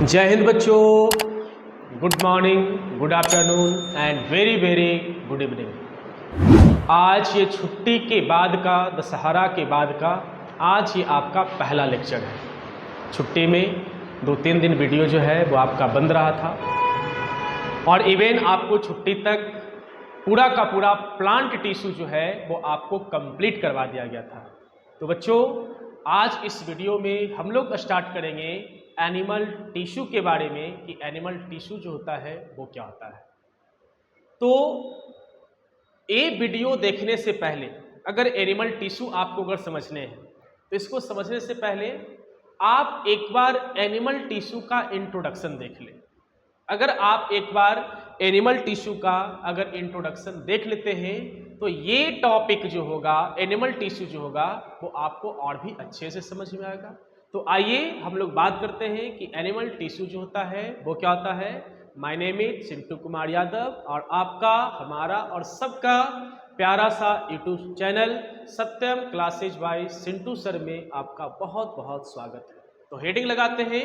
जय हिंद बच्चों, good morning, good afternoon and very very good evening. आज ये छुट्टी के बाद का, दशहरा के बाद का आज ये आपका पहला लेक्चर है। छुट्टी में 2-3 दिन वीडियो जो है वो आपका बंद रहा था और इवन आपको छुट्टी तक पूरा का पूरा प्लांट टिश्यू जो है वो आपको कंप्लीट करवा दिया गया था। तो बच्चों, आज इस वीडियो में हम लोग स्टार्ट करेंगे एनिमल टिश्यू के बारे में कि एनिमल टिश्यू जो होता है वो क्या होता है। तो ये वीडियो देखने से पहले अगर एनिमल टिश्यू आपको अगर समझने हैं तो इसको समझने से पहले आप एक बार एनिमल टिश्यू का इंट्रोडक्शन देख लें। अगर आप एक बार एनिमल टिश्यू का अगर इंट्रोडक्शन देख लेते हैं तो ये टॉपिक जो होगा, एनिमल टिश्यू जो होगा, वो आपको और भी अच्छे से समझ में आएगा। तो आइए हम लोग बात करते हैं कि एनिमल टिश्यू जो होता है वो क्या होता है। My name is Chintu Kumar Yadav और आपका, हमारा और सबका प्यारा सा यूट्यूब चैनल सत्यम क्लासेज बाय चिंटू सर में आपका बहुत बहुत स्वागत है। तो हेडिंग लगाते हैं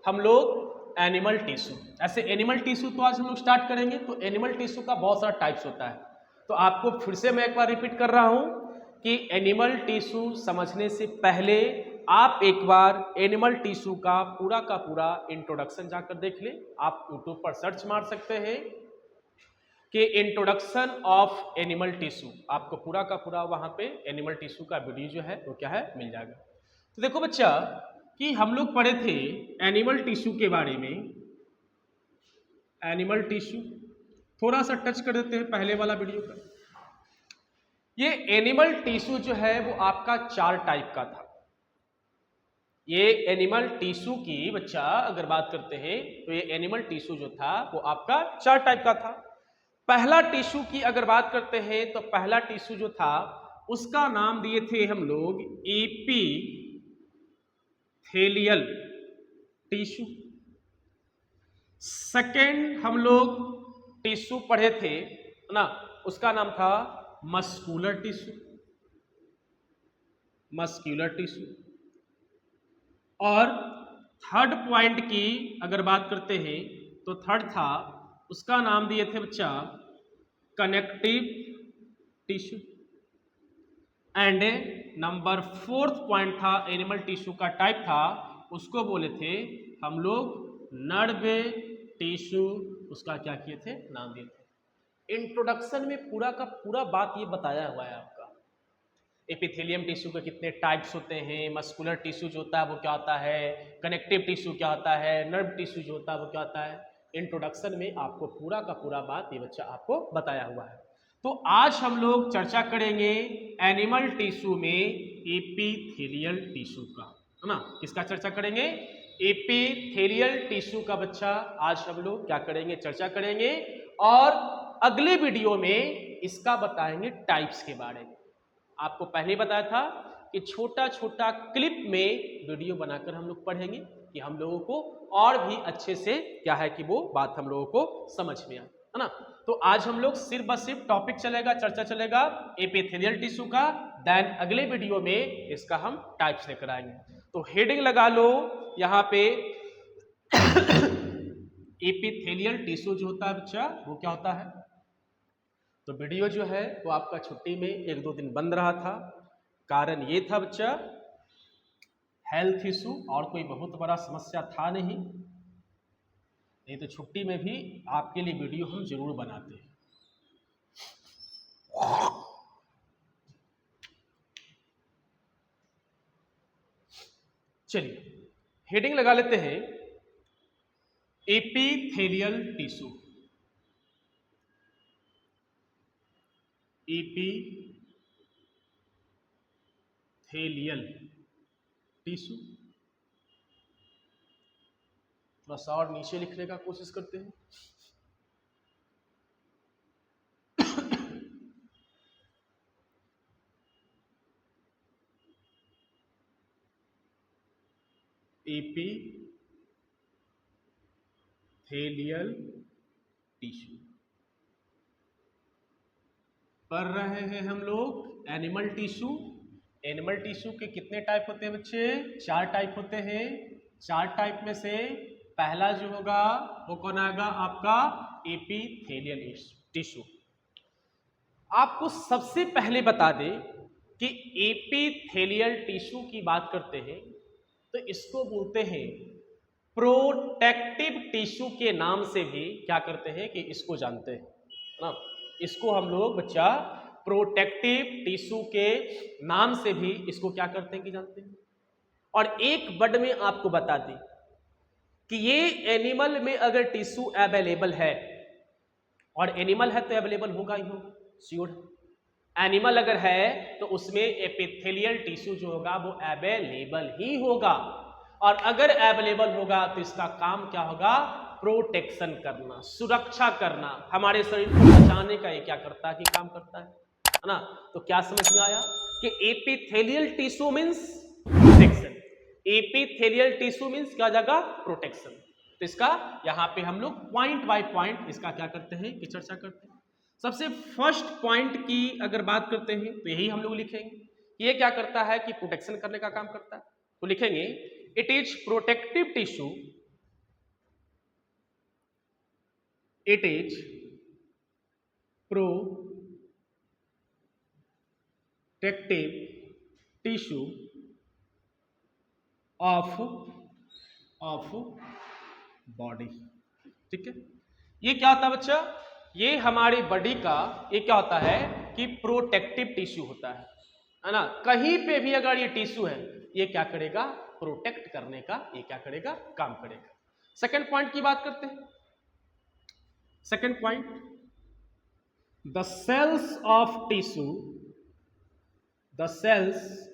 हम लोग एनिमल टिश्यू। ऐसे एनिमल टिश्यू तो आज हम लोग स्टार्ट करेंगे। तो एनिमल टिश्यू का बहुत सारा टाइप्स होता है। तो आपको फिर से मैं एक बार रिपीट कर रहा हूं कि एनिमल टिश्यू समझने से पहले आप एक बार एनिमल टिश्यू का पूरा इंट्रोडक्शन जाकर देख लें। आप यूट्यूब पर सर्च मार सकते हैं कि इंट्रोडक्शन ऑफ एनिमल टिश्यू, आपको पूरा का पूरा वहां पे एनिमल टिश्यू का वीडियो जो है वो क्या है मिल जाएगा। तो देखो बच्चा कि हम लोग पढ़े थे एनिमल टिश्यू के बारे में। एनिमल टिश्यू थोड़ा सा टच कर देते हैं पहले वाला वीडियो का। ये एनिमल टिश्यू जो है वो आपका 4 टाइप का था। ये एनिमल टिश्यू की बच्चा अगर बात करते हैं तो ये एनिमल टिश्यू जो था वो आपका 4 टाइप का था। पहला टिश्यू की अगर बात करते हैं तो पहला टिश्यू जो था उसका नाम दिए थे हम लोग एपिथेलियल टिश्यू। सेकेंड हम लोग टिश्यू पढ़े थे ना, उसका नाम था मस्कुलर टिश्यू। Muscular tissue. और थर्ड पॉइंट की अगर बात करते हैं तो थर्ड था, उसका नाम दिए थे बच्चा connective tissue. And number 4th point था एनिमल टिश्यू का टाइप था, उसको बोले थे हम लोग नर्व टिश्यू। उसका क्या किए थे, नाम दिए थे। इंट्रोडक्शन में पूरा का पूरा बात ये बताया हुआ है आपका। एपिथेलियम टिश्यू के कितने टाइप्स होते हैं, मस्कुलर टिश्यू जो होता है वो क्या होता है, कनेक्टिव टिश्यू क्या होता है, नर्व टिश्यू जो होता है वो क्या होता है। इंट्रोडक्शन में आपको पूरा का पूरा बात ये बच्चा आपको बताया हुआ है। तो आज हम लोग चर्चा करेंगे एनिमल टिश्यू में एपिथेलियल टिश्यू का, है ना। किसका चर्चा करेंगे, एपिथेलियल टिश्यू का बच्चा आज हम लोग क्या करेंगे, चर्चा करेंगे। और अगले वीडियो में इसका बताएंगे टाइप्स के बारे में। आपको पहले ही बताया था कि छोटा छोटा क्लिप में वीडियो बनाकर हम लोग पढ़ेंगे कि हम लोगों को और भी अच्छे से क्या है कि वो बात हम लोगों को समझ में आए, है ना। तो आज हम लोग सिर्फ बस सिर्फ टॉपिक चलेगा, चर्चा चलेगा एपिथेलियल टिश्यू का। देन अगले वीडियो में इसका हम टाइप्स लेकर आएंगे। तो हेडिंग लगा लो यहाँ पे एपिथेलियल टिश्यू जो होता है बच्चा वो क्या होता है। तो वीडियो जो है वो आपका छुट्टी में 1-2 दिन बंद रहा था। कारण ये था बच्चा हेल्थ इशू, और कोई बहुत बड़ा समस्या था नहीं तो छुट्टी में भी आपके लिए वीडियो हम जरूर बनाते हैं। चलिए हेडिंग लगा लेते हैं एपिथेलियल टिश्यू। एपिथेलियल टिश्यू, थोड़ा सा और नीचे लिखने का कोशिश करते हैं। एपिथेलियल टिश्यू पढ़ रहे हैं हम लोग एनिमल टिश्यू। एनिमल टिश्यू के कितने टाइप होते हैं बच्चे, 4 टाइप होते हैं। 4 टाइप में से पहला जो होगा वो कौन आएगा आपका एपिथेलियल टिश्यू। आपको सबसे पहले बता दें कि एपिथेलियल टिश्यू की बात करते हैं तो इसको बोलते हैं प्रोटेक्टिव टिश्यू के नाम से भी क्या करते हैं कि इसको जानते हैं ना, इसको हम लोग बच्चा प्रोटेक्टिव टिश्यू के नाम से भी इसको क्या करते हैं कि जानते हैं। और एक वर्ड में आपको बता दें कि ये एनिमल में अगर टिश्यू अवेलेबल है, और एनिमल है तो अवेलेबल होगा ही होगा, श्योर। एनिमल अगर है तो उसमें एपिथेलियल टिश्यू जो होगा वो अवेलेबल ही होगा, और अगर अवेलेबल होगा तो इसका काम क्या होगा, प्रोटेक्शन करना, सुरक्षा करना, हमारे शरीर को बचाने का ये क्या करता है कि काम करता है ना। तो क्या समझ में आया कि epithelial tissue means protection, epithelial tissue means क्या जाएगा, प्रोटेक्शन। तो इसका यहाँ पे हम लोग पॉइंट बाय पॉइंट इसका क्या करते हैं कि चर्चा करते हैं। सबसे फर्स्ट पॉइंट की अगर बात करते हैं तो यही हम लोग लिखेंगे, ये क्या करता है कि प्रोटेक्शन करने का काम करता है। तो लिखेंगे it is protective tissue, it is protective tissue of body. ठीक है, ये क्या होता है बच्चा, ये हमारी बॉडी का ये क्या होता है कि प्रोटेक्टिव टिश्यू होता है ना। कहीं पे भी अगर ये टिश्यू है ये क्या करेगा, प्रोटेक्ट करने का ये क्या करेगा, काम करेगा। सेकंड पॉइंट की बात करते हैं। Second point, the cells of tissue, the cells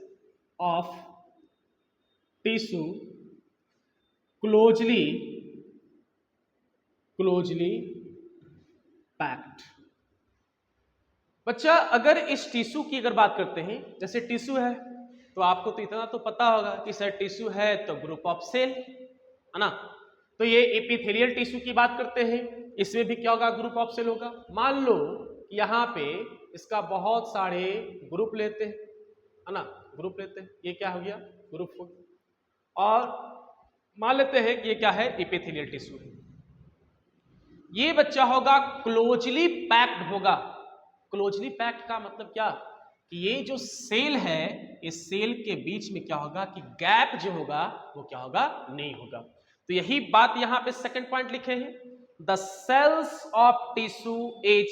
of tissue closely packed. बच्चा अगर इस टिश्यू की अगर बात करते हैं, जैसे टिश्यू है तो आपको तो इतना तो पता होगा कि सर टिश्यू है तो ग्रुप ऑफ सेल है ना। तो ये एपिथेलियल टिश्यू की बात करते हैं, इसमें भी क्या होगा, ग्रुप ऑफ सेल होगा। मान लो यहाँ पे इसका बहुत सारे ग्रुप लेते हैं है ना, ग्रुप लेते हैं, ये क्या हो गया, ग्रुप हो गया। और मान लेते हैं कि ये क्या है, एपिथेलियल टिश्यू है। ये बच्चा होगा क्लोजली पैक्ड होगा। क्लोजली पैक्ड का मतलब क्या कि ये जो सेल है, इस सेल के बीच में क्या होगा कि गैप जो होगा वो क्या होगा, नहीं होगा। तो यही बात यहां पे सेकंड पॉइंट लिखे हैं, the cells of tissue is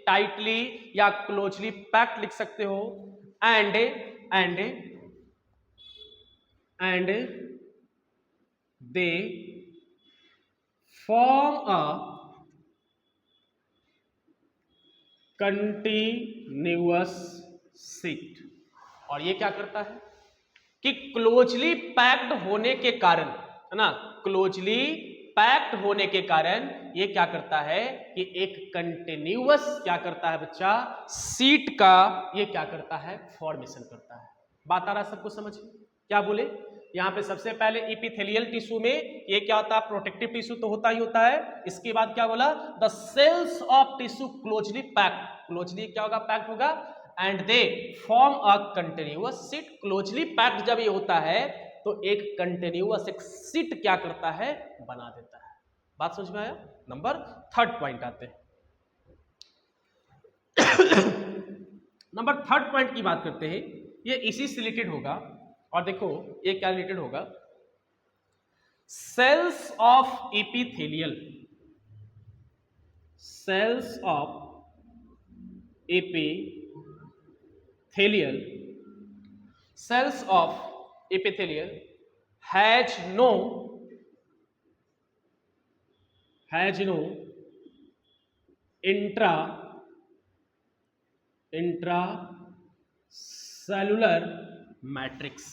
tightly या क्लोजली पैक्ड लिख सकते हो, and they form a continuous sheet. और ये क्या करता है कि क्लोजली पैक्ड होने के कारण है ना, क्लोजली पैक्ड होने के कारण ये क्या करता है कि एक कंटिन्यूअस क्या करता है बच्चा, शीट का ये क्या करता है, फॉर्मेशन करता है। बात आ रहा है सबको समझ में, क्या बोले यहाँ पे सबसे पहले एपिथेलियल टिश्यू में ये क्या होता है, प्रोटेक्टिव टिश्यू तो होता ही होता है। इसके बाद क्या बोला, the cells of tissue closely packed, closely क्या होगा, पैक्ड होगा, and they form a continuous sheet. Closely packed जब ये होता है तो एक कंटिन्यूअस एक शीट क्या करता है, बना देता है। बात समझ में आया। नंबर थर्ड पॉइंट आते हैं। नंबर थर्ड पॉइंट की बात करते हैं, ये इसी से रिलेटेड होगा। और देखो ये क्या रिलेटेड होगा, cells of epithelial, cells of epithelial, cells of epithelial has no intracellular matrix.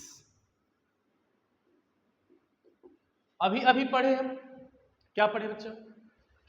अभी पढ़े हम, क्या पढ़े बच्चा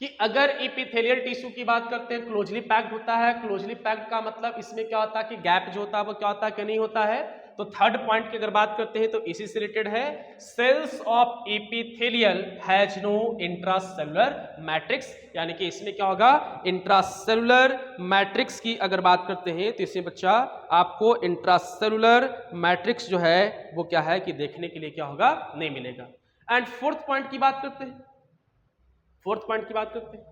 कि अगर एपिथेलियल टिश्यू की बात करते हैं क्लोजली पैक्ड होता है। क्लोजली पैक्ड का मतलब इसमें क्या होता है कि गैप जो होता है वो क्या होता है कि नहीं होता है। तो थर्ड पॉइंट की अगर बात करते हैं तो इसी से रिलेटेड है, cells of epithelial has no intracellular matrix, यानी कि इसमें क्या होगा, इंट्रासेल्युलर मैट्रिक्स की अगर बात करते हैं तो इसमें बच्चा आपको इंट्रासेल्युलर मैट्रिक्स जो है वो क्या है कि देखने के लिए क्या होगा, नहीं मिलेगा। एंड फोर्थ पॉइंट की बात करते हैं, फोर्थ पॉइंट की बात करते हैं,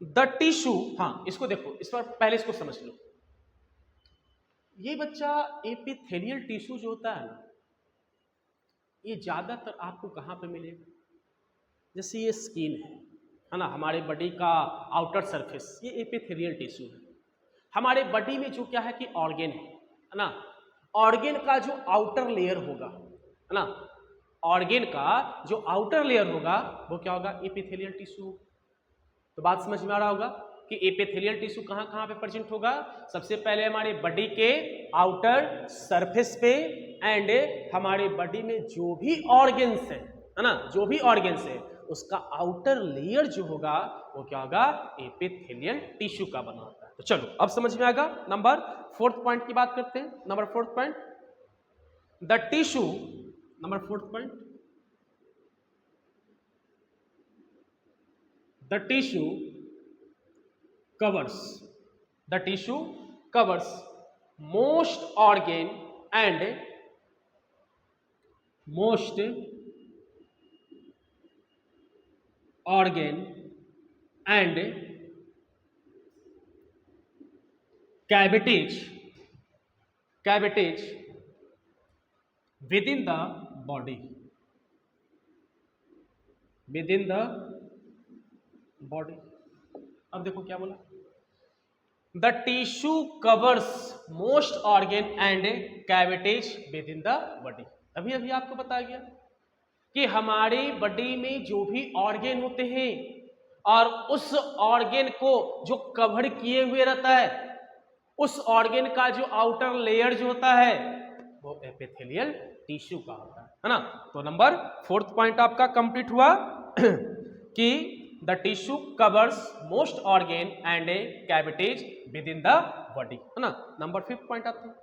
द टिश्यू। हाँ, इसको देखो, इस पर पहले इसको समझ लो। ये बच्चा एपिथेलियल टिश्यू जो होता है ना, ये ज्यादातर आपको कहां पे मिलेगा? जैसे ये स्किन है ना, हमारे बॉडी का आउटर सरफेस, ये एपिथेलियल टिश्यू है। हमारे बॉडी में जो क्या है कि ऑर्गेन है ना, ऑर्गेन का जो आउटर लेयर होगा, है ना, ऑर्गेन का जो आउटर लेयर होगा वो क्या होगा? Epithelial tissue. तो बात समझ में आ रहा होगा कि एपिथेलियल टिश्यू कहां कहां पे प्रेजेंट होगा? सबसे पहले हमारे बॉडी के आउटर सरफेस पे, एंड हमारे बॉडी में जो भी ऑर्गेन्स है ना, जो भी ऑर्गेन्स है उसका आउटर लेयर जो होगा वो क्या होगा? एपिथेलियल टिश्यू का बना होता है। तो चलो अब समझ में आएगा। नंबर फोर्थ पॉइंट की बात करते हैं। Number fourth point, the tissue, number fourth point, the tissue covers, the tissue covers most organ and most organ and cavities within the body, within the body। अब देखो क्या बोला, the tissue covers most organ and cavities with in the body. अभी अभी आपको बताया गया कि हमारे बॉडी में जो भी ऑर्गेन होते हैं और उस ऑर्गेन को जो कवर किए हुए रहता है, उस ऑर्गेन का जो आउटर लेयर जो होता है वो एपिथेलियल टिश्यू का होता है ना। तो नंबर फोर्थ पॉइंट आपका कंप्लीट हुआ कि the tissue covers most organ and cavities within the body, है ना। नंबर फिफ्थ पॉइंट आते हैं।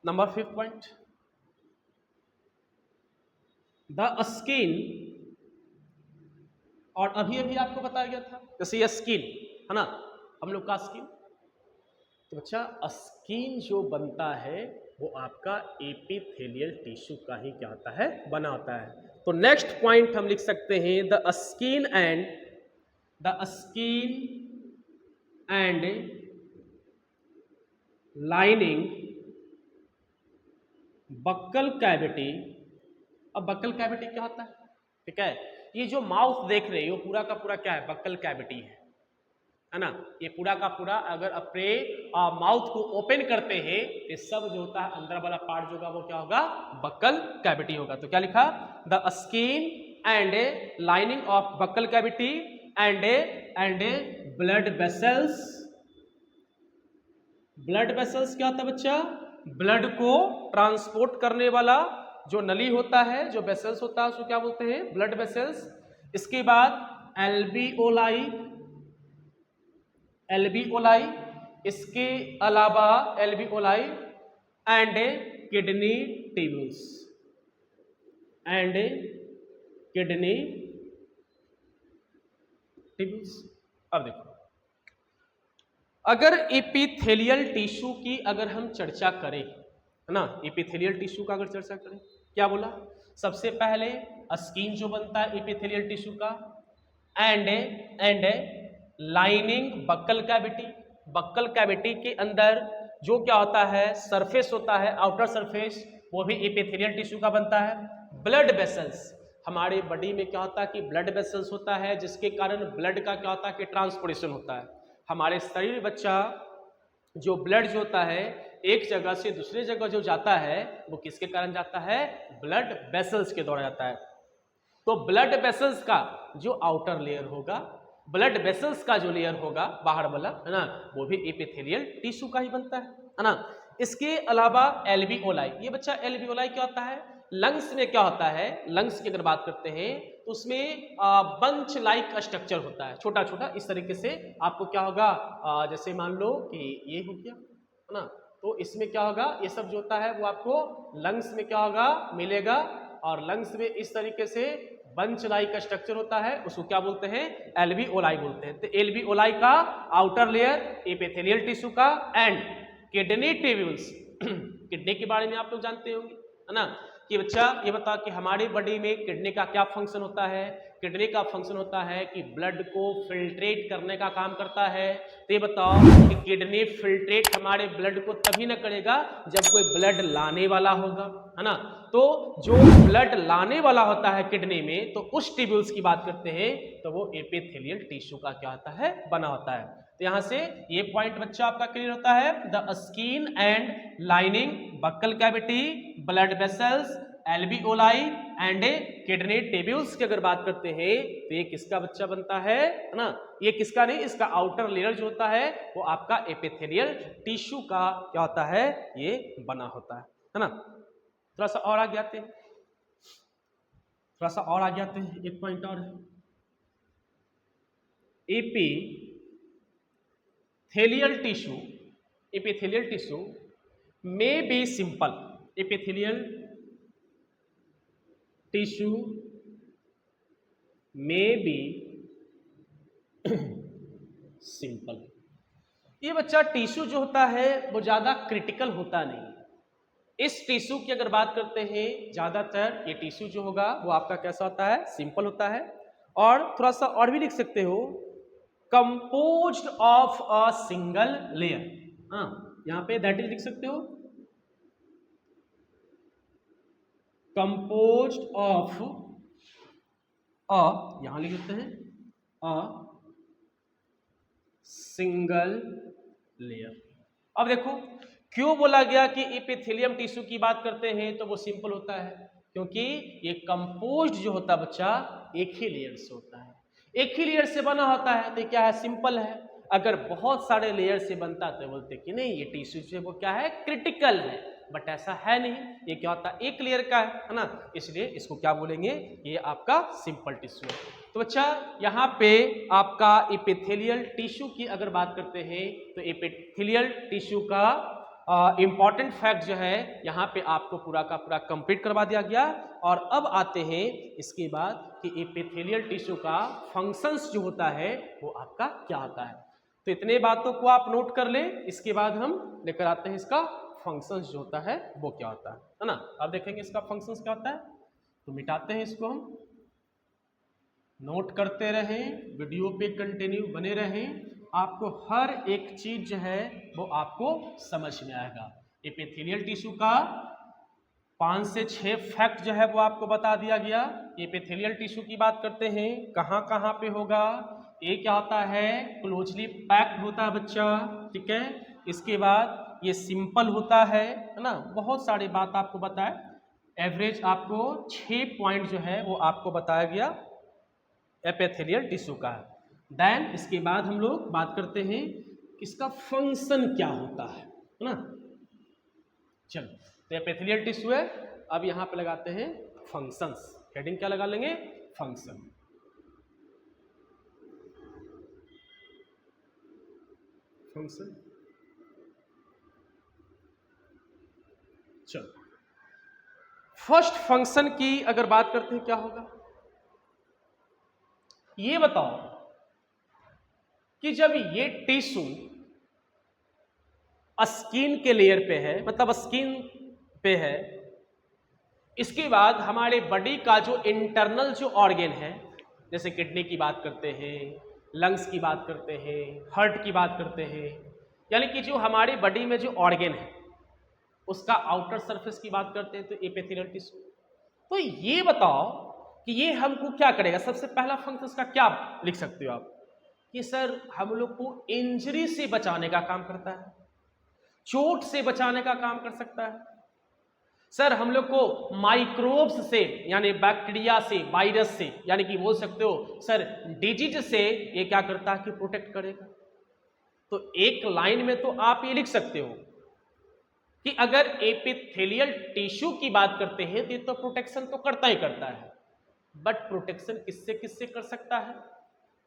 Number fifth point, the skin, और अभी अभी आपको बताया गया था जैसे ये स्किन है ना, हम लोग का स्किन, तो बच्चा स्किन जो बनता है वो आपका एपिथेलियल टिश्यू का ही क्या होता है? बना होता है। तो नेक्स्ट पॉइंट हम लिख सकते हैं, the skin and lining buccal cavity. अब बक्कल कैविटी क्या होता है? ठीक है, ये जो माउथ देख रहे हो पूरा का पूरा क्या है? बक्कल कैविटी है ना। ये पूरा का पूरा अगर अपने माउथ को ओपन करते हैं तो सब जो होता है अंदर वाला पार्ट जो होगा वो क्या होगा? बक्कल कैविटी होगा। तो क्या लिखा? The skin and lining of buccal cavity and blood vessels. Blood vessels क्या होता है बच्चा? ब्लड को ट्रांसपोर्ट करने वाला जो नली होता है, जो वेसल्स होता है उसको क्या बोलते हैं? Blood vessels. इसके बाद एल्वियोलाई, एल्वियोलाई, इसके अलावा alveoli and kidney tubules, and kidney tubules. अब देखो, अगर एपिथेलियल टिश्यू की अगर हम चर्चा करें, है ना, एपिथेलियल टिश्यू का अगर चर्चा करें, क्या बोला? सबसे पहले स्किन जो बनता है एपिथेलियल टिश्यू का, and lining buccal cavity. Buccal cavity के अंदर जो क्या होता है? सरफेस होता है, आउटर सरफेस, वो भी एपिथेलियल टिश्यू का बनता है। ब्लड वेसल्स, हमारे बॉडी में क्या होता है कि ब्लड वेसल्स होता है, जिसके कारण ब्लड का क्या होता है कि ट्रांसपोर्टेशन होता है। हमारे शरीर में बच्चा जो ब्लड जो होता है एक जगह से दूसरे जगह जो जाता है वो किसके कारण जाता है? ब्लड वेसल्स के द्वारा जाता है। तो ब्लड वेसल्स का जो आउटर लेयर होगा, ब्लड वेसल्स का जो लेयर होगा बाहर वाला, है ना, वो भी एपिथेलियल टिश्यू का ही बनता है ना। इसके अलावा एल्वियोलाई, ये बच्चा एल्वियोलाई क्या होता है? लंग्स में क्या होता है? लंग्स की अगर बात करते हैं तो उसमें बंच लाइक स्ट्रक्चर होता है, छोटा छोटा इस तरीके से। आपको क्या होगा? जैसे मान लो कि ये हो गया, है ना, तो इसमें क्या होगा? ये सब जो होता है वो आपको लंग्स में क्या होगा? मिलेगा। और लंग्स में इस तरीके से बंच लाइक स्ट्रक्चर होता है, उसको क्या बोलते हैं? एल्वियोलाई बोलते हैं। तो एल्वियोलाई का आउटर लेयर एपिथेलियल टिश्यू का, एंड किडनी ट्यूब्यूल्स। किडनी के बारे में आप लोग जानते होंगे, है ना, कि बच्चा ये बता कि हमारी बॉडी में किडनी का क्या फंक्शन होता है। किडनी का फंक्शन होता है कि ब्लड को फिल्ट्रेट करने का काम करता है। तो ये बताओ कि किडनी फिल्ट्रेट हमारे ब्लड को तभी ना करेगा जब कोई ब्लड लाने वाला होगा, है ना। तो जो ब्लड लाने वाला होता है किडनी में, तो उस ट्यूब्यूल्स की बात करते हैं तो वो एपिथेलियल टिश्यू का क्या होता है, बना होता है। तो यहां से ये पॉइंट बच्चा आपका क्लियर होता है। The skin and lining, buccal cavity, blood vessels, alveoli and kidney tubules की अगर बात करते हैं तो ये किसका बच्चा बनता है ना। ये किसका नहीं, इसका आउटर लेयर जो होता है वो आपका एपिथेलियल टिश्यू का क्या होता है, ये बना होता है ना। थोड़ा सा और आगे आते हैं, एक पॉइंट और है। Epithelial tissue may be simple. Epithelial tissue may be simple. ये बच्चा टिश्यू जो होता है वो ज्यादा क्रिटिकल होता नहीं। इस टिश्यू की अगर बात करते हैं, ज्यादातर ये टिश्यू जो होगा वो आपका कैसा होता है, सिंपल होता है। और थोड़ा सा और भी लिख सकते हो, composed of a single layer. हाँ, यहां पे दैट इज लिख सकते हो, कंपोज्ड ऑफ यहां लिख सकते हैं अ सिंगल लेयर। अब देखो क्यों बोला गया कि एपिथेलियम टिश्यू की बात करते हैं तो वो सिंपल होता है, क्योंकि ये कंपोज्ड जो होता है बच्चा एक ही लेयर से होता है, एक ही लेयर से बना होता है। तो क्या है, सिंपल है। अगर बहुत सारे लेयर से बनता तो बोलते कि नहीं ये टिश्यू जो है वो क्या है, क्रिटिकल है। बट ऐसा है नहीं, ये क्या होता है, एक लेयर का है ना। इसलिए इसको क्या बोलेंगे, ये आपका सिंपल टिश्यू है। तो बच्चा यहाँ पे आपका एपिथेलियल टिश्यू की अगर बात करते हैं तो एपिथेलियल टिश्यू का इंपॉर्टेंट फैक्ट जो है यहाँ पे आपको पूरा का पूरा कंप्लीट करवा दिया गया। और अब आते हैं इसके बाद कि एपिथेलियल टिश्यू का फंक्शंस जो होता है वो आपका क्या होता है। तो इतने बातों को आप नोट कर लें, इसके बाद हम लेकर आते हैं इसका फंक्शंस जो होता है वो क्या होता है ना। अब देखेंगे इसका फंक्शंस क्या होता है। तो मिटाते हैं इसको, हम नोट करते रहें, वीडियो पे कंटिन्यू बने रहें, आपको हर एक चीज जो है वो आपको समझ में आएगा। एपिथेलियल टिश्यू का 5 से 6 फैक्ट जो है वो आपको बता दिया गया। एपिथेलियल टिश्यू की बात करते हैं, कहाँ कहाँ पे होगा, ये क्या होता है, क्लोजली पैक्ड होता है बच्चा, ठीक है। इसके बाद ये सिंपल होता है ना। बहुत सारी बात आपको बताए, एवरेज आपको 6 पॉइंट जो है वो आपको बताया गया एपिथेलियल टिश्यू का। देन इसके बाद हम लोग बात करते हैं इसका फंक्शन क्या होता है ना। चलो, तो एपिथेलियल टिश्यू है, अब यहां पे लगाते हैं फंक्शंस। हेडिंग क्या लगा लेंगे, फंक्शन। फंक्शन, चलो फर्स्ट फंक्शन की अगर बात करते हैं क्या होगा, ये बताओ कि जब ये टिश्यू स्किन के लेयर पे है, मतलब स्किन पे है, इसके बाद हमारे बॉडी का जो इंटरनल जो ऑर्गन है, जैसे किडनी की बात करते हैं, लंग्स की बात करते हैं, हार्ट की बात करते हैं, यानी कि जो हमारी बॉडी में जो ऑर्गन है उसका आउटर सरफेस की बात करते हैं तो एपिथेलियल टिश्यू। तो ये बताओ कि ये हमको क्या करेगा। सबसे पहला फंक्शन इसका क्या लिख सकते हो आप, कि सर हम लोग को इंजरी से बचाने का काम करता है, चोट से बचाने का काम कर सकता है। सर हम लोग को माइक्रोब्स से यानी बैक्टीरिया से, वायरस से, यानी कि बोल सकते हो सर डिजीज से ये क्या करता है कि प्रोटेक्ट करेगा। तो एक लाइन में तो आप ये लिख सकते हो कि अगर एपिथेलियल टिश्यू की बात करते हैं तो ये तो प्रोटेक्शन तो करता ही करता है, बट प्रोटेक्शन किससे किससे कर सकता है।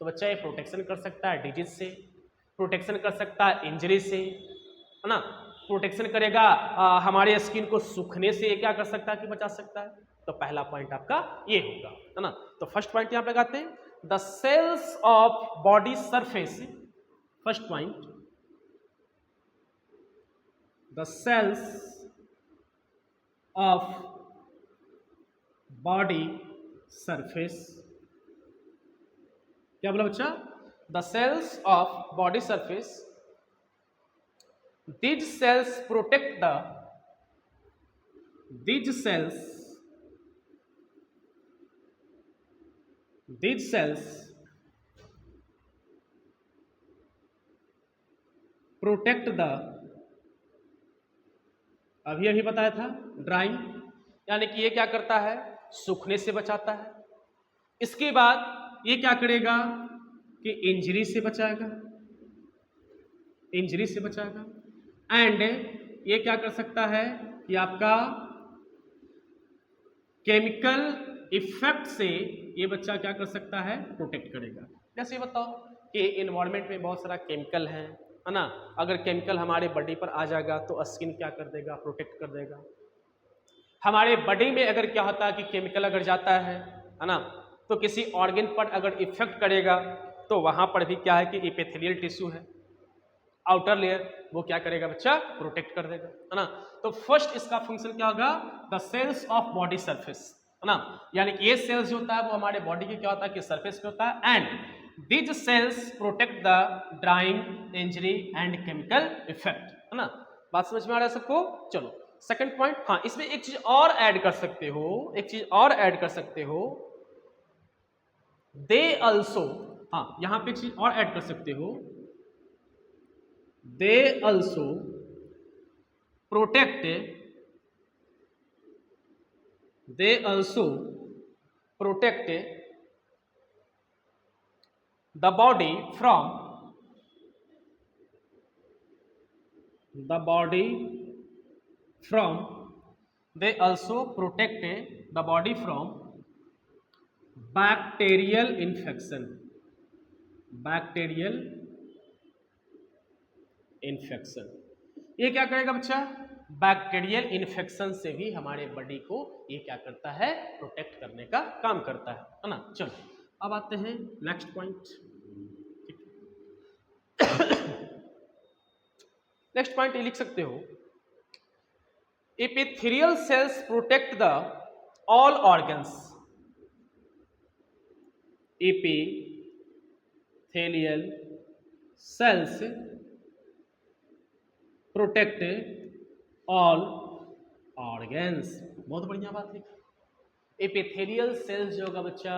तो बच्चा ये प्रोटेक्शन कर सकता है डिजीज से, प्रोटेक्शन कर सकता है इंजरी से, है ना। प्रोटेक्शन करेगा हमारे स्किन को सूखने से, ये क्या कर सकता है कि बचा सकता है। तो पहला पॉइंट आपका ये होगा, है ना। तो फर्स्ट पॉइंट यहां पे लगाते हैं, the cells of body surface. First point, the cells of body surface, क्या बोला बच्चा? The cells of body surface, these cells protect the, these cells protect the, अभी बताया था ड्राइंग, यानी कि ये क्या करता है? सूखने से बचाता है। इसके बाद ये क्या करेगा कि इंजरी से बचाएगा, इंजरी से बचाएगा। एंड ये क्या कर सकता है कि आपका केमिकल इफेक्ट से ये बच्चा क्या कर सकता है? प्रोटेक्ट करेगा। जैसे बताओ कि इन्वायरमेंट में बहुत सारा केमिकल है ना, अगर केमिकल हमारे बॉडी पर आ जाएगा तो स्किन क्या कर देगा? प्रोटेक्ट कर देगा। हमारे बॉडी में अगर क्या होता है कि केमिकल अगर जाता है ना, तो किसी ऑर्गन पर अगर इफेक्ट करेगा तो वहां पर भी क्या है कि एपिथेलियल टिश्यू है, आउटर लेयर, वो क्या करेगा बच्चा? प्रोटेक्ट कर देगा, है ना। तो फर्स्ट इसका फंक्शन क्या होगा? The cells of body surface, है ना, यानी कि ये सेल्स जो होता है वो हमारे बॉडी के क्या होता है कि सरफेस पे होता है। And these cells protect the drying, injury and chemical effect, है ना। बात समझ में आ रहा है सबको? चलो सेकंड पॉइंट। हाँ, इसमें एक चीज और ऐड कर सकते हो, एक चीज और ऐड कर सकते हो, दे अल्सो, हाँ यहां पे एक चीज और ऐड कर सकते हो, they also protect, they also protect the body from, the body from, they also protect the body from bacterial infection, bacterial infection. ये क्या करेगा बच्चा? बैक्टीरियल इन्फेक्शन से भी हमारे बॉडी को ये क्या करता है? प्रोटेक्ट करने का काम करता है ना। चलो अब आते हैं नेक्स्ट पॉइंट। नेक्स्ट पॉइंट ये लिख सकते हो, epithelial cells protect the all organs, epithelial cells protect all organs. बहुत बढ़िया बात लिखी। एपिथेलियल सेल्स जो होगा बच्चा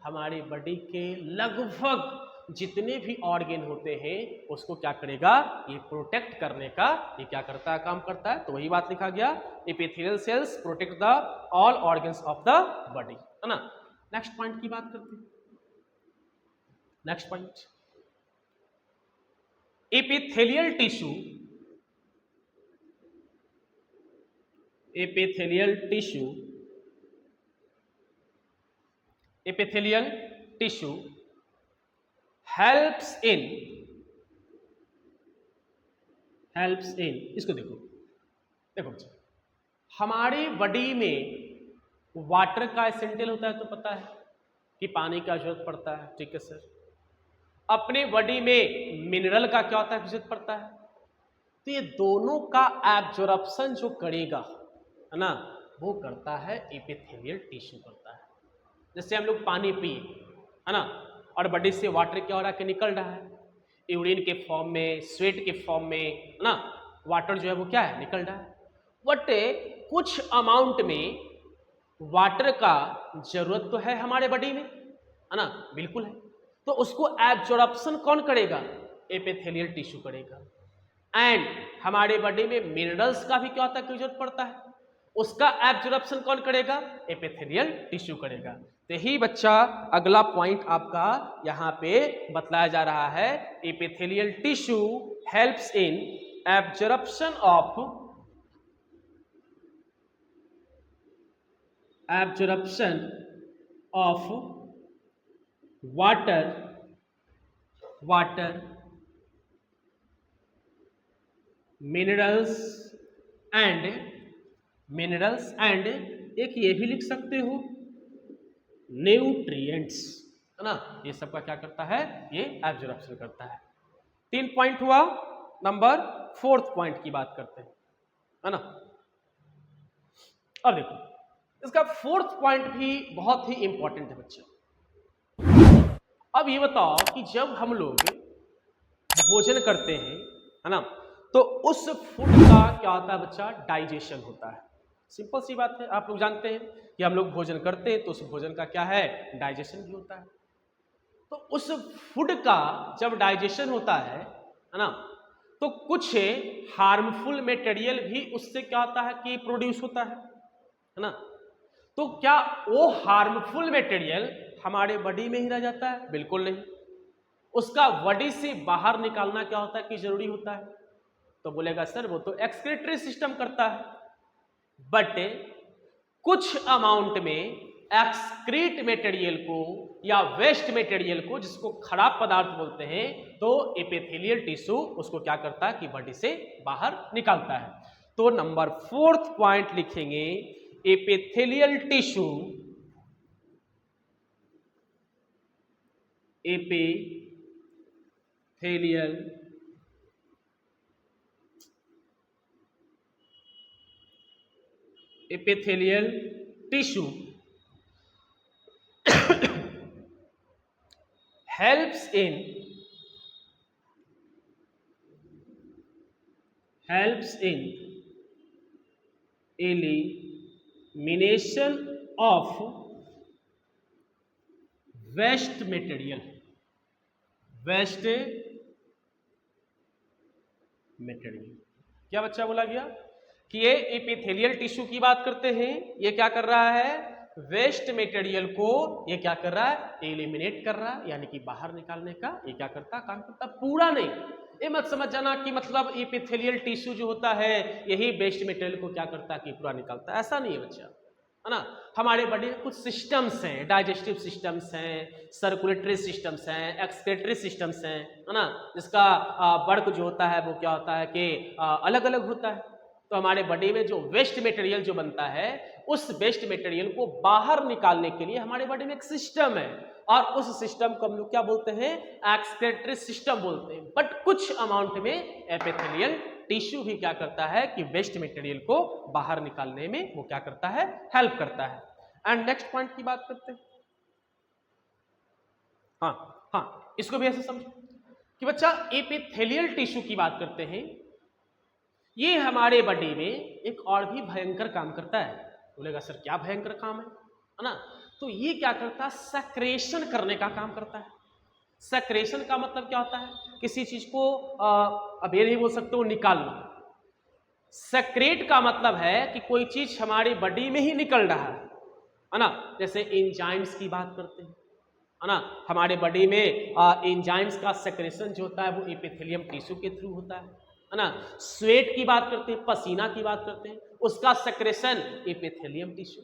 हमारे बॉडी के लगभग जितने भी ऑर्गन होते हैं उसको क्या करेगा? ये प्रोटेक्ट करने का ये क्या करता है? काम करता है। तो वही बात लिखा गया, epithelial cells protect the all organs of the body, है ना। नेक्स्ट पॉइंट की बात करते हैं। Next point, epithelial tissue, epithelial tissue, epithelial tissue helps in, इसको देखो, देखो बच्चा, हमारी बॉडी में वाटर का एसेंशियल होता है तो पता है कि पानी का जरूरत पड़ता है, ठीक है सर। अपने बॉडी में मिनरल का क्या होता है? जरूरत पड़ता है। तो ये दोनों का एब्जॉर्प्शन जो करेगा, है ना, वो करता है एपिथेलियल टिश्यू करता है। जैसे हम लोग पानी पिए, है ना, और बॉडी से वाटर क्या हो रहा है कि निकल रहा है, यूरिन के फॉर्म में, स्वेट के फॉर्म में, है ना, वाटर जो है वो क्या है? निकल रहा है। बट कुछ अमाउंट में वाटर का जरूरत तो है हमारे बॉडी में, है ना, बिल्कुल है। तो उसको एब्जॉर्प्शन कौन करेगा? एपिथेलियल टिश्यू करेगा। एंड हमारे बॉडी में मिनरल्स का भी क्या होता है कि जरूरत पड़ता है, उसका एब्जॉर्प्शन कौन करेगा? एपिथेलियल टिश्यू करेगा। तो ही बच्चा अगला पॉइंट आपका यहां पे बतलाया जा रहा है, epithelial tissue helps in absorption of water minerals and एक ये भी लिख सकते हो न्यूट्रिएंट्स, है ना। ये सबका क्या करता है? ये एब्जॉर्प्शन करता है। 3 पॉइंट हुआ। नंबर 4th पॉइंट की बात करते हैं, है ना। अब देखो, इसका फोर्थ पॉइंट भी बहुत ही इंपॉर्टेंट है बच्चों। अब ये बताओ कि जब हम लोग भोजन करते हैं, है ना, तो उस फूड का क्या होता है बच्चा, डाइजेशन होता है। सिंपल सी बात है, आप लोग जानते हैं कि हम लोग भोजन करते हैं तो उस भोजन का क्या है, डाइजेशन भी होता है। तो उस फूड का जब डाइजेशन होता है ना, तो कुछ हार्मफुल मटेरियल भी उससे क्या होता है कि प्रोड्यूस होता है ना। तो क्या वो हार्मफुल मटेरियल हमारे बॉडी में ही रह जाता है? बिल्कुल नहीं, उसका बॉडी से बाहर निकालना क्या होता है कि जरूरी होता है। तो बोलेगा सर वो तो एक्सक्रीटरी सिस्टम करता है, बट कुछ अमाउंट में एक्सक्रीट मटेरियल को या वेस्ट मटेरियल को, जिसको खराब पदार्थ बोलते हैं, तो एपिथेलियल टिश्यू उसको क्या करता है कि बॉडी से बाहर निकालता है। तो नंबर फोर्थ पॉइंट लिखेंगे, epithelial tissue, epithelial tissue helps in elimination of waste material। क्या बच्चा बोला गया कि ये एपिथेलियल टिश्यू की बात करते हैं, ये क्या कर रहा है, वेस्ट मटेरियल को ये क्या कर रहा है, एलिमिनेट कर रहा है, यानी कि बाहर निकालने का ये क्या करता, काम करता। पूरा नहीं, ये मत समझ जाना कि मतलब एपिथेलियल टिश्यू जो होता है यही वेस्ट मटेरियल को क्या करता है कि पूरा निकालता है, ऐसा नहीं है बच्चा, है ना। हमारे बॉडी में कुछ सिस्टम्स हैं, डाइजेस्टिव सिस्टम्स हैं, सर्कुलेटरी सिस्टम्स हैं, एक्सक्रीटरी सिस्टम्स हैं, है ना, जिसका वर्क जो होता है वो क्या होता है कि अलग अलग होता है। तो हमारे बॉडी में जो वेस्ट मटेरियल जो बनता है, उस वेस्ट मटेरियल को बाहर निकालने के लिए हमारे बॉडी में एक सिस्टम है, और उस सिस्टम को हम लोग क्या बोलते हैं, एक्सक्रीटरी सिस्टम बोलते हैं। बट कुछ अमाउंट में एपिथेलियल टिश्यू भी क्या करता है कि वेस्ट मटेरियल को बाहर निकालने में वो क्या करता है, हेल्प करता है। एंड नेक्स्ट पॉइंट की बात करते हैं। हाँ, इसको भी ऐसे समझो कि बच्चा एपिथेलियल टिश्यू की बात करते हैं, ये हमारे बॉडी में एक और भी भयंकर काम करता है। बोलेगा सर क्या भयंकर काम है ना। तो ये क्या करता है, सेक्रेशन करने का काम करता है। सेक्रेशन का मतलब क्या होता है, किसी चीज को अब ये नहीं बोल सकते हो निकालना। सेक्रेट का मतलब है कि कोई चीज हमारी बॉडी में ही निकल रहा है ना। जैसे एंजाइम्स की बात करते हैं, है ना, हमारे बॉडी में एंजाइम्स का सेक्रेशन जो होता है वो एपिथेलियम टिश्यू के थ्रू होता है ना। स्वेट की बात करते हैं, पसीना की बात करते हैं, उसका सेक्रेशन एपिथेलियम टिश्यू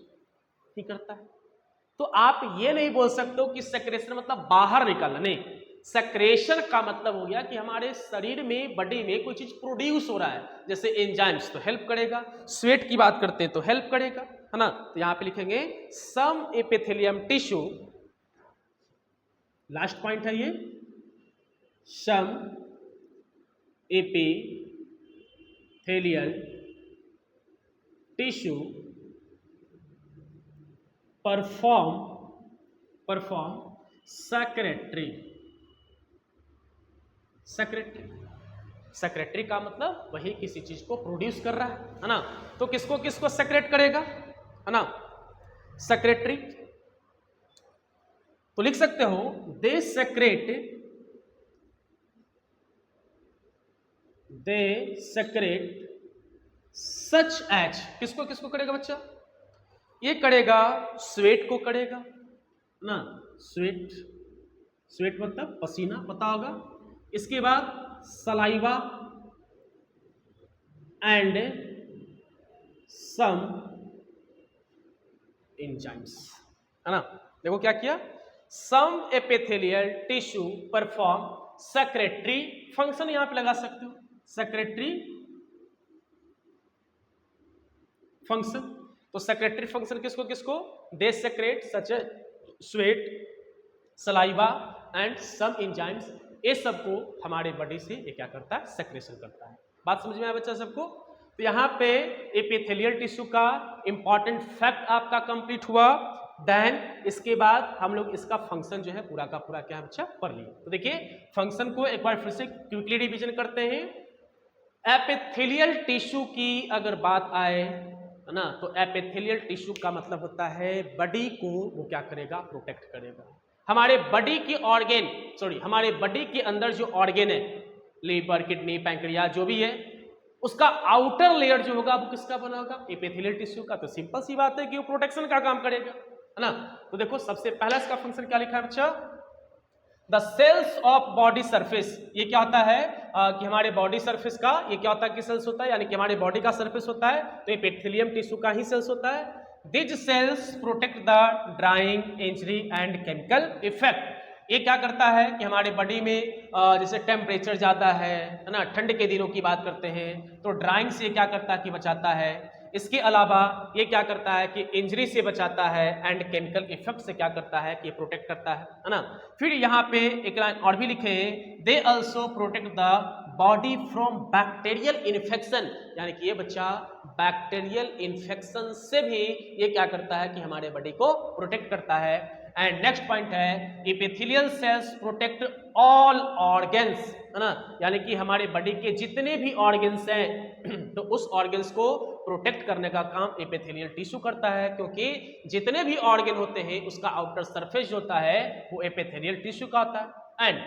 ही करता है। तो आप ये नहीं बोल सकते हो कि सेक्रेशन मतलब बाहर निकालना, नहीं। सेक्रेशन का मतलब हो गया कि हमारे शरीर में, बॉडी में कोई चीज प्रोड्यूस हो रहा है, जैसे एंजाइम्स तो हेल्प करेगा, स्वेट की बात करते हैं तो हेल्प करेगा, है ना। तो यहां पे लिखेंगे सम एपिथेलियम टिश्यू, लास्ट पॉइंट है ये, सम एपिथेलियल टिश्यू परफॉर्म सेक्रेटरी का मतलब वही किसी चीज को प्रोड्यूस कर रहा है ना। तो किसको किसको सेक्रेट करेगा, है ना, सेक्रेटरी। तो लिख सकते हो दे सेक्रेट सच एज, किसको किसको करेगा बच्चा, ये करेगा स्वेट को करेगा ना, स्वेट मतलब पसीना, पता होगा। इसके बाद सलाइवा एंड सम एंजाइम्स, है ना। देखो क्या किया, some epithelial tissue perform secretory function, यहां पे लगा सकते हो सेक्रेटरी फंक्शन। तो सेक्रेटरी फंक्शन किसको किसको, they secrete such sweat, saliva and some enzymes, ये सबको हमारे बॉडी से ये क्या करता है, सेक्रेशन करता है। बात समझ में आया बच्चा सबको। तो यहाँ पे एपिथेलियल टिश्यू का इंपॉर्टेंट फैक्ट आपका कंप्लीट हुआ। देन इसके बाद हम लोग इसका फंक्शन जो है पूरा का पूरा क्या बच्चा पढ़ लिए। तो देखिए फंक्शन को एक बार फिर से क्विकली रिवीजन करते हैं। एपिथेलियल टिश्यू की अगर बात आए है ना, तो एपिथेलियल टिश्यू का मतलब होता है बॉडी को वो क्या करेगा, प्रोटेक्ट करेगा। हमारे बॉडी की ऑर्गेन हमारे बॉडी के अंदर जो ऑर्गेन है, लीवर, किडनी, पैंक्रियाज जो भी है, उसका आउटर लेयर जो होगा वो किसका बना होगा, एपिथेलियल टिश्यू का। तो सिंपल सी बात है कि वो प्रोटेक्शन का काम करेगा, है ना। तो देखो सबसे पहला इसका फंक्शन क्या लिखा है बच्चा, the cells of body surface. ये क्या होता है कि हमारे बॉडी सरफेस का ये क्या होता है कि सेल्स होता है, यानी कि हमारे बॉडी का सरफेस होता है, तो एपिथेलियम टिश्यू का ही सेल्स होता है। This cells protect the drying, injury and chemical effect. ये क्या करता है कि हमारे बॉडी में जैसे टेम्परेचर ज़्यादा है ना, ठंड के दिनों की बात करते हैं, तो ड्राइंग से क्या करता है कि बचाता है। इसके अलावा ये क्या करता है कि इंजरी से बचाता है, एंड केमिकल इफेक्ट से क्या करता है कि प्रोटेक्ट करता है ना। फिर यहाँ पे एक लाइन और भी लिखे हैं, they also protect the body from bacterial infection, यानी कि ये बच्चा बैक्टीरियल इन्फेक्शन से भी ये क्या करता है कि हमारे बॉडी को प्रोटेक्ट करता है। एंड नेक्स्ट पॉइंट है epithelial cells protect all organs, है ना, यानी कि हमारे बॉडी के जितने भी ऑर्गन्स हैं तो उस ऑर्गन्स को प्रोटेक्ट करने का काम एपिथेलियल टिश्यू करता है, क्योंकि जितने भी ऑर्गन होते हैं उसका आउटर सरफेस जो होता है वो एपिथेलियल टिश्यू का होता है। And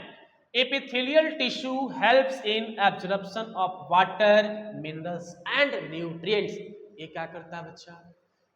epithelial tissue helps in absorption of water, minerals and nutrients. ये क्या करता है बच्चा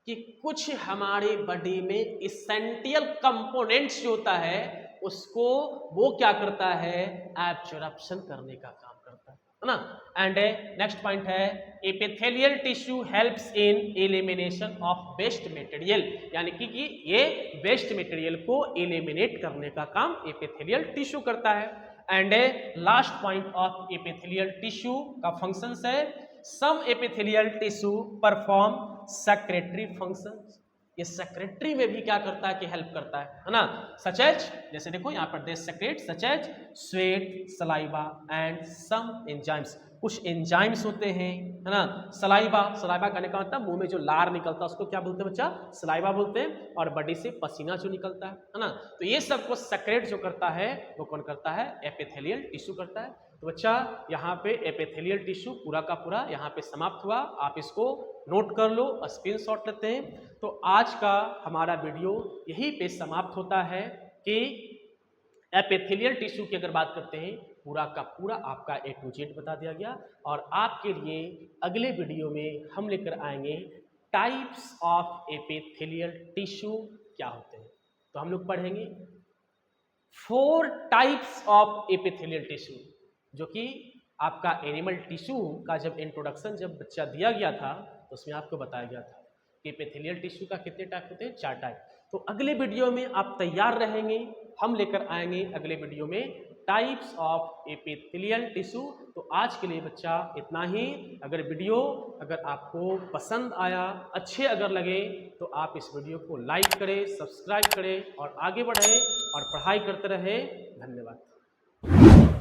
कि कुछ हमारे बॉडी में इसेंशियल कंपोनेंट्स जो होता है उसको वो क्या करता है, एब्जॉर्प्शन करने का काम करता है ना। एंड नेक्स्ट पॉइंट है epithelial tissue helps in elimination of waste material, यानी कि ये वेस्ट मटेरियल को एलिमिनेट करने का काम एपिथेलियल टिश्यू करता है। And last point of epithelial tissue का फंक्शंस है, some epithelial tissue perform secretory functions. ये सेक्रेटरी में भी क्या करता है कि हेल्प करता है ना। सच एज, जैसे देखो यहाँ पर they secrete such as sweat, saliva and some enzymes. कुछ एंजाइम्स होते हैं, है ना। सलाइवा करने का मतलब मुंह में जो लार निकलता है उसको क्या बोलते हैं बच्चा, सलाइवा बोलते हैं। और बॉडी से पसीना जो निकलता है ना, तो ये सब को सेक्रेट जो करता है वो कौन करता है, एपिथेलियल टिश्यू करता है। तो बच्चा यहाँ पे एपिथेलियल टिश्यू पूरा का पूरा यहाँ पे समाप्त हुआ। आप इसको नोट कर लो, स्क्रीनशॉट लेते हैं। तो आज का हमारा वीडियो यहीं पे समाप्त होता है कि एपिथेलियल टिश्यू की अगर बात करते हैं पूरा का पूरा आपका ए टू जेड बता दिया गया। और आपके लिए अगले वीडियो में हम लेकर आएंगे टाइप्स ऑफ एपिथेलियल टिश्यू क्या होते हैं। तो हम लोग पढ़ेंगे 4 टाइप्स ऑफ एपिथेलियल टिश्यू, जो कि आपका एनिमल टिश्यू का जब इंट्रोडक्शन जब बच्चा दिया गया था तो उसमें आपको बताया गया था कि एपिथेलियल टिश्यू का कितने टाइप होते हैं, 4 टाइप। तो अगले वीडियो में आप तैयार रहेंगे, हम लेकर आएंगे अगले वीडियो में टाइप्स ऑफ एपिथेलियल टिश्यू। तो आज के लिए बच्चा इतना ही। अगर वीडियो अगर आपको पसंद आया, अच्छे अगर लगे, तो आप इस वीडियो को लाइक करें, सब्सक्राइब करें और आगे बढ़ें और पढ़ाई करते रहें। धन्यवाद।